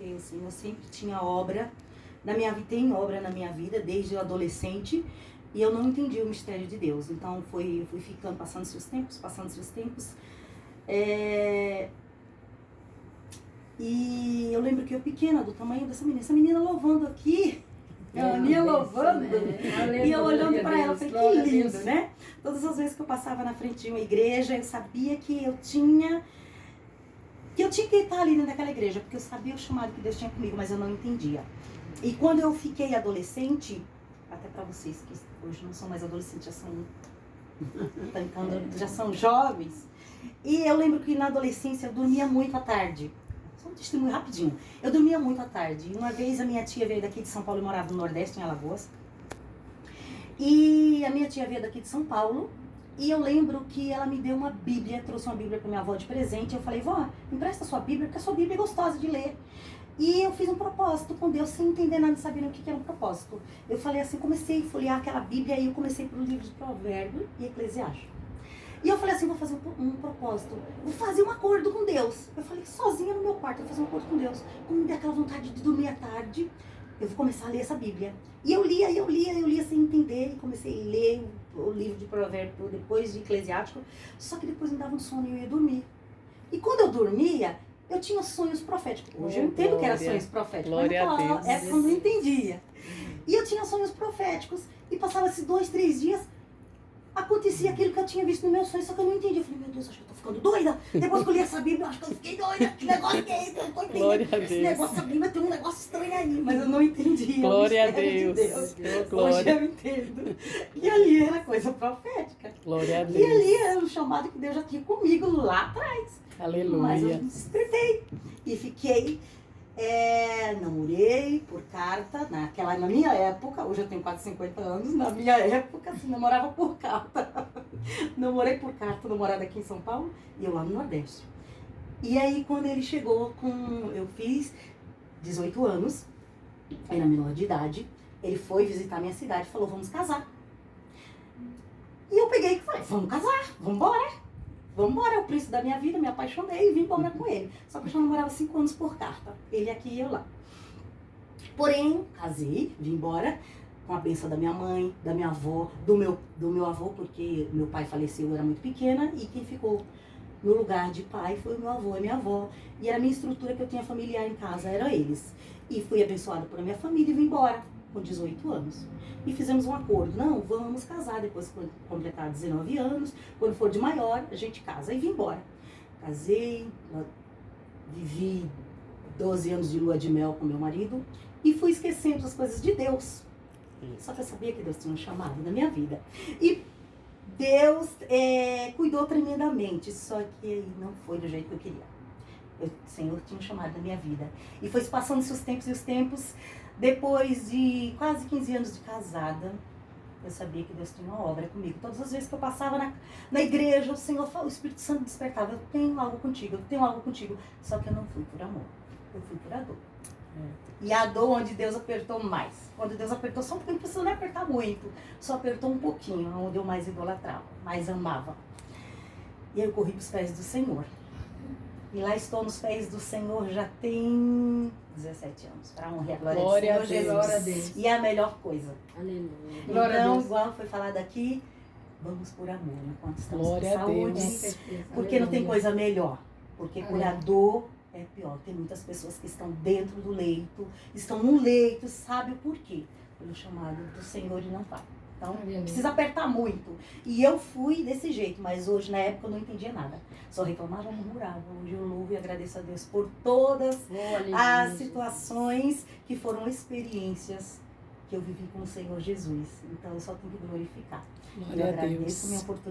porque assim, eu sempre tinha obra na minha vida, tem obra na minha vida desde o adolescente, e eu não entendi o mistério de Deus. Então eu fui ficando, passando-se os tempos. E eu lembro que eu pequena, do tamanho dessa menina, essa menina louvando aqui, ela ia louvando, e eu olhando para ela, falei, que lindo, né? Todas as vezes que eu passava na frente de uma igreja, eu sabia que eu tinha que estar ali dentro daquela igreja, porque eu sabia o chamado que Deus tinha comigo, mas eu não entendia. E quando eu fiquei adolescente, até para vocês que hoje não são mais adolescentes, já são jovens, e eu lembro que na adolescência eu dormia muito à tarde. Só um testemunho rapidinho. Eu dormia muito à tarde. Uma vez a minha tia veio daqui de São Paulo e morava no Nordeste, em Alagoas. E a minha tia veio daqui de São Paulo. E eu lembro que ela me deu uma Bíblia, trouxe uma Bíblia para minha avó de presente. Eu falei, vó, empresta a sua Bíblia, porque a sua Bíblia é gostosa de ler. E eu fiz um propósito com Deus, sem entender nada, sabendo o que era um propósito. Eu falei assim, comecei a folhear aquela Bíblia, e eu comecei pelo livro de Provérbios e Eclesiastes. E eu falei assim, vou fazer um propósito, vou fazer um acordo com Deus. Eu falei, sozinha no meu quarto, vou fazer um acordo com Deus. Quando me der aquela vontade de dormir à tarde, eu vou começar a ler essa Bíblia. E eu lia sem entender, e comecei a ler o livro de Provérbios, depois de Eclesiástico, só que depois me dava um sono e eu ia dormir. E quando eu dormia, eu tinha sonhos proféticos. Hoje eu entendo que era sonhos proféticos, mas naquela época eu não entendia. E eu tinha sonhos proféticos, e passava-se 2, 3 dias, acontecia aquilo que eu tinha visto no meu sonho, só que eu não entendi. Eu falei, meu Deus, acho que eu tô ficando doida. Depois que eu li essa Bíblia, eu acho que eu fiquei doida. Que negócio que é esse? Eu não tô entendendo. Esse negócio da Bíblia tem um negócio estranho aí, mas eu não entendia. Glória a Deus. Glória. Hoje eu entendo. E ali era coisa profética. Glória a Deus. E ali era um chamado que Deus já tinha comigo lá atrás. Aleluia. Mas eu despertei. E fiquei... namorei por carta, na minha época, hoje eu tenho quase 50 anos, na minha época, assim, namorava por carta. Namorei por carta, namorada aqui em São Paulo, e eu lá no Nordeste. E aí, quando ele chegou eu fiz 18 anos, era menor de idade, ele foi visitar a minha cidade e falou, vamos casar. E eu peguei e falei, vamos casar, vamos embora, é o príncipe da minha vida, me apaixonei e vim embora com ele. Só que eu já namorava 5 anos por carta, ele aqui e eu lá. Porém, casei, vim embora com a bênção da minha mãe, da minha avó, do meu avô, porque meu pai faleceu, eu era muito pequena, e quem ficou no lugar de pai foi o meu avô e minha avó. E era a minha estrutura que eu tinha familiar em casa, eram eles. E fui abençoada por minha família e vim embora com 18 anos. E fizemos um acordo, não, vamos casar depois que completar 19 anos, quando for de maior, a gente casa. E vim embora. Casei, vivi 12 anos de lua de mel com meu marido e fui esquecendo as coisas de Deus. Só que eu sabia que Deus tinha um chamado na minha vida. E Deus cuidou tremendamente, só que não foi do jeito que eu queria. O Senhor tinha um chamado na minha vida. E foi passando-se os tempos, depois de quase 15 anos de casada, eu sabia que Deus tinha uma obra comigo. Todas as vezes que eu passava na igreja, o Espírito Santo despertava, eu tenho algo contigo. Só que eu não fui por amor, eu fui por a dor. E a dor onde Deus apertou mais. Quando Deus apertou só um pouquinho, não precisou nem apertar muito, só apertou um pouquinho, onde eu mais idolatrava, mais amava. E eu corri para os pés do Senhor. E lá estou nos pés do Senhor já tem 17 anos, para honrar a glória do Senhor Jesus. Glória a Deus. E é a melhor coisa. Aleluia. Então, igual foi falado aqui, vamos por amor, enquanto estamos com saúde, porque não tem coisa melhor. Porque por a dor é pior. Tem muitas pessoas que estão dentro do leito, estão no leito, sabe o porquê? Pelo chamado do Senhor e não vai. Então, precisa apertar muito. E eu fui desse jeito, mas hoje, na época, eu não entendia nada. Só reclamava, murmurava. Hoje eu louvo e agradeço a Deus por todas as situações que foram experiências que eu vivi com o Senhor Jesus. Então, eu só tenho que glorificar. Glória a Deus. Agradeço a minha oportunidade.